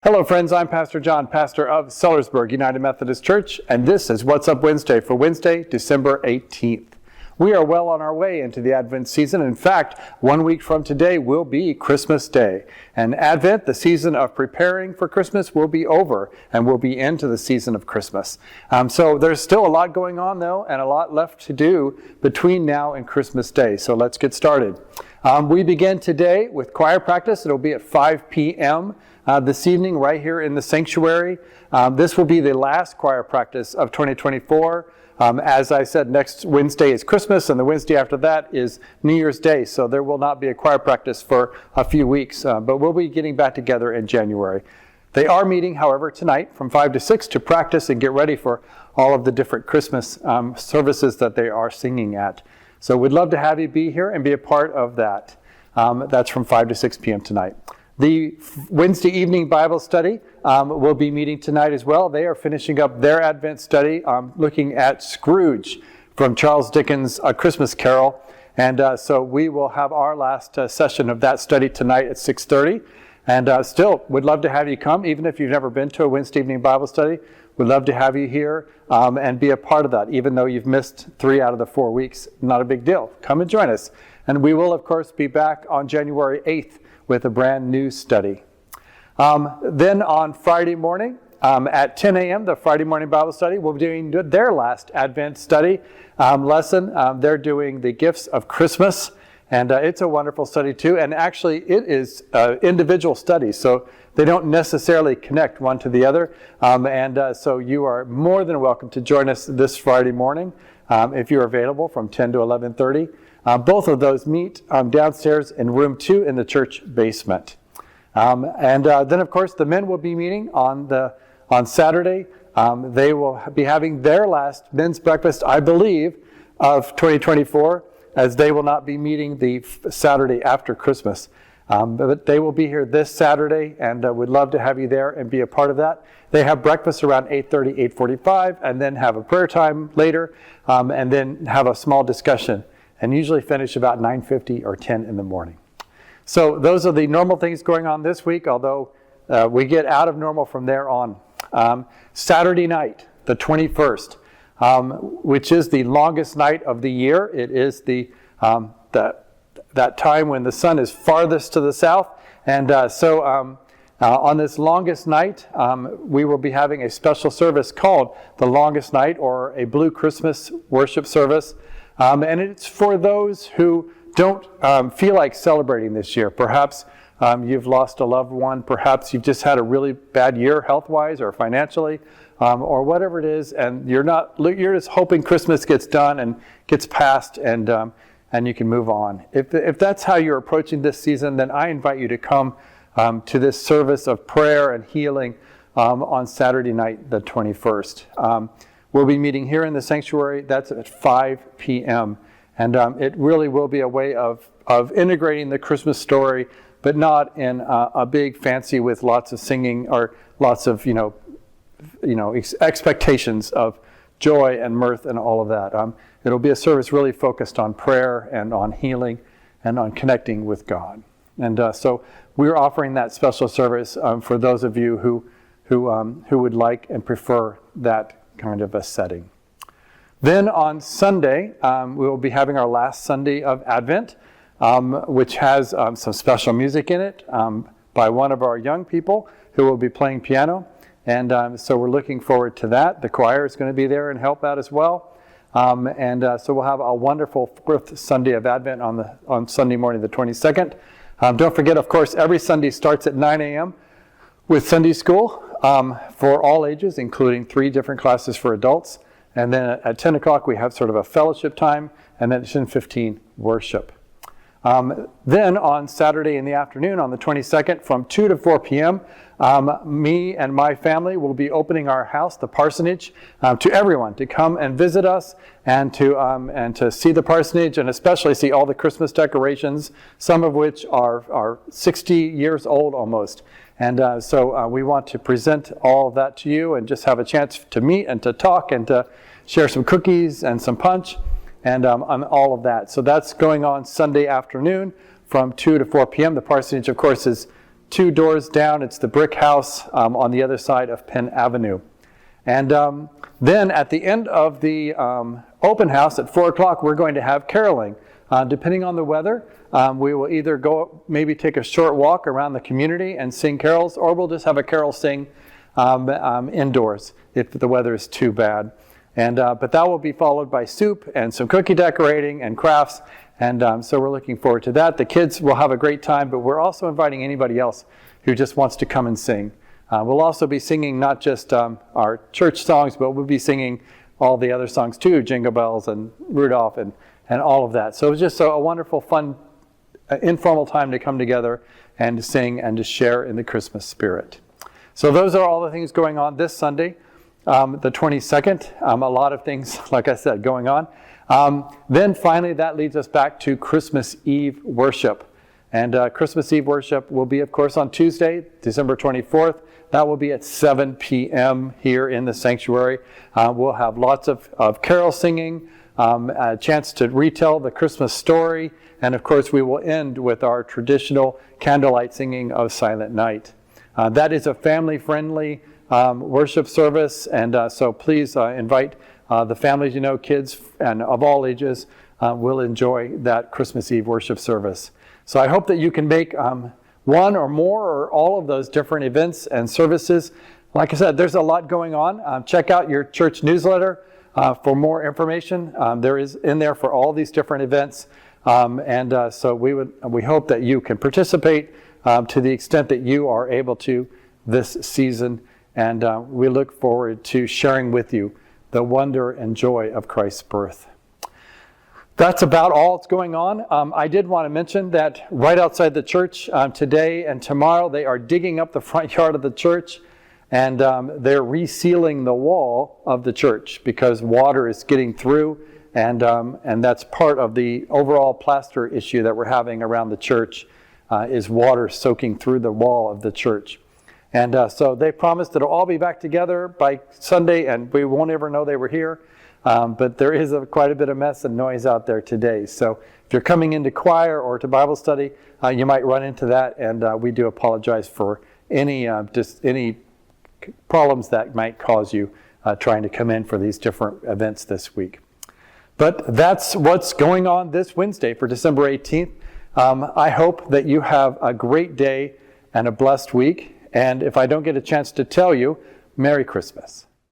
Hello friends, I'm Pastor John, pastor of Sellersburg United Methodist Church, and this is What's Up Wednesday for Wednesday, December 18th. We are well on our way into the Advent season. In fact, 1 week from today will be Christmas Day. And Advent, the season of preparing for Christmas, will be over, and we'll be into the season of Christmas. So there's still a lot going on though, and a lot left to do between now and Christmas Day. So let's get started. We begin today with choir practice. It'll be at 5 p.m. This evening right here in the sanctuary. This will be the last choir practice of 2024. As I said, next Wednesday is Christmas, and the Wednesday after that is New Year's Day, so there will not be a choir practice for a few weeks, but we'll be getting back together in January. They are meeting, however, tonight from 5 to 6 to practice and get ready for all of the different Christmas services that they are singing at. So we'd love to have you be here and be a part of that. That's from 5 to 6 p.m. tonight. The Wednesday evening Bible study will be meeting tonight as well. They are finishing up their Advent study, looking at Scrooge from Charles Dickens' A Christmas Carol. And so we will have our last session of that study tonight at 6:30. And still, would love to have you come, even if you've never been to a Wednesday evening Bible study. We'd love to have you here and be a part of that, even though you've missed 3 out of the 4 weeks. Not a big deal. Come and join us. And we will, of course, be back on January 8th with a brand new study. Then on Friday morning at 10 a.m., the Friday morning Bible study, we'll be doing their last Advent study lesson. They're doing the gifts of Christmas, and it's a wonderful study too. And actually, it is individual studies, so they don't necessarily connect one to the other. So you are more than welcome to join us this Friday morning if you're available from 10 to 11:30. Both of those meet downstairs in room 2 in the church basement. Then, of course, the men will be meeting on Saturday. They will be having their last men's breakfast, I believe, of 2024, as they will not be meeting the Saturday after Christmas. But they will be here this Saturday, and would love to have you there and be a part of that. They have breakfast around 8:30, 8:45, and then have a prayer time later, and then have a small discussion, and usually finish about 9:50 or 10 in the morning. So those are the normal things going on this week, although we get out of normal from there on. Saturday night, the 21st, which is the longest night of the year. It is that time when the sun is farthest to the south. And on this longest night, we will be having a special service called the Longest Night, or a Blue Christmas worship service. And it's for those who don't feel like celebrating this year. Perhaps you've lost a loved one. Perhaps you've just had a really bad year health-wise or financially, or whatever it is, and you're just hoping Christmas gets done and gets past, and you can move on. If that's how you're approaching this season, then I invite you to come to this service of prayer and healing on Saturday night, the 21st. We'll be meeting here in the sanctuary. That's at 5 p.m. And it really will be a way of integrating the Christmas story, but not in a big fancy with lots of singing or lots of expectations of joy and mirth and all of that. It'll be a service really focused on prayer and on healing and on connecting with God. And so we're offering that special service for those of you who would like and prefer that kind of a setting. Then on Sunday, we will be having our last Sunday of Advent, which has some special music in it by one of our young people who will be playing piano. And so we're looking forward to that. The choir is going to be there and help out as well. So we'll have a wonderful fourth Sunday of Advent on Sunday morning, the 22nd. Don't forget, of course, every Sunday starts at 9 a.m. with Sunday school for all ages, including 3 different classes for adults. And then at 10 o'clock, we have sort of a fellowship time, and then at 10:15, worship. Then on Saturday in the afternoon, on the 22nd, from 2 to 4 p.m., me and my family will be opening our house, the parsonage, to everyone to come and visit us and to see the parsonage, and especially see all the Christmas decorations, some of which are 60 years old almost. And so we want to present all of that to you and just have a chance to meet and to talk and to share some cookies and some punch and on all of that. So that's going on Sunday afternoon from 2 to 4 p.m. The parsonage, of course, is 2 doors down. It's the Brick House on the other side of Penn Avenue. And then at the end of the open house at 4 o'clock, we're going to have caroling. Depending on the weather, we will either go maybe take a short walk around the community and sing carols, or we'll just have a carol sing indoors if the weather is too bad. And but that will be followed by soup and some cookie decorating and crafts. And so we're looking forward to that. The kids will have a great time, but we're also inviting anybody else who just wants to come and sing. We'll also be singing not just our church songs, but we'll be singing all the other songs too, Jingle Bells and Rudolph and all of that. So it's just a wonderful, fun, informal time to come together and to sing and to share in the Christmas spirit. So those are all the things going on this Sunday, the 22nd. A lot of things, like I said, going on. Then finally, that leads us back to Christmas Eve worship. And Christmas Eve worship will be, of course, on Tuesday, December 24th. That will be at 7 p.m. here in the sanctuary. We'll have lots of carol singing, a chance to retell the Christmas story, and of course we will end with our traditional candlelight singing of Silent Night. That is a family-friendly worship service, and so please invite the families, kids and of all ages will enjoy that Christmas Eve worship service. So I hope that you can make one or more or all of those different events and services. Like I said, there's a lot going on. Check out your church newsletter for more information. There is in there for all these different events. So we hope that you can participate to the extent that you are able to this season. And we look forward to sharing with you the wonder and joy of Christ's birth. That's about all that's going on. I did want to mention that right outside the church today and tomorrow, they are digging up the front yard of the church, and they're resealing the wall of the church because water is getting through, and that's part of the overall plaster issue that we're having around the church is water soaking through the wall of the church. And so they promised it'll all be back together by Sunday, and we won't ever know they were here. But there is quite a bit of mess and noise out there today. So if you're coming into choir or to Bible study, you might run into that, and we do apologize for any problems that might cause you trying to come in for these different events this week. But that's what's going on this Wednesday for December 18th. I hope that you have a great day and a blessed week. And if I don't get a chance to tell you, Merry Christmas.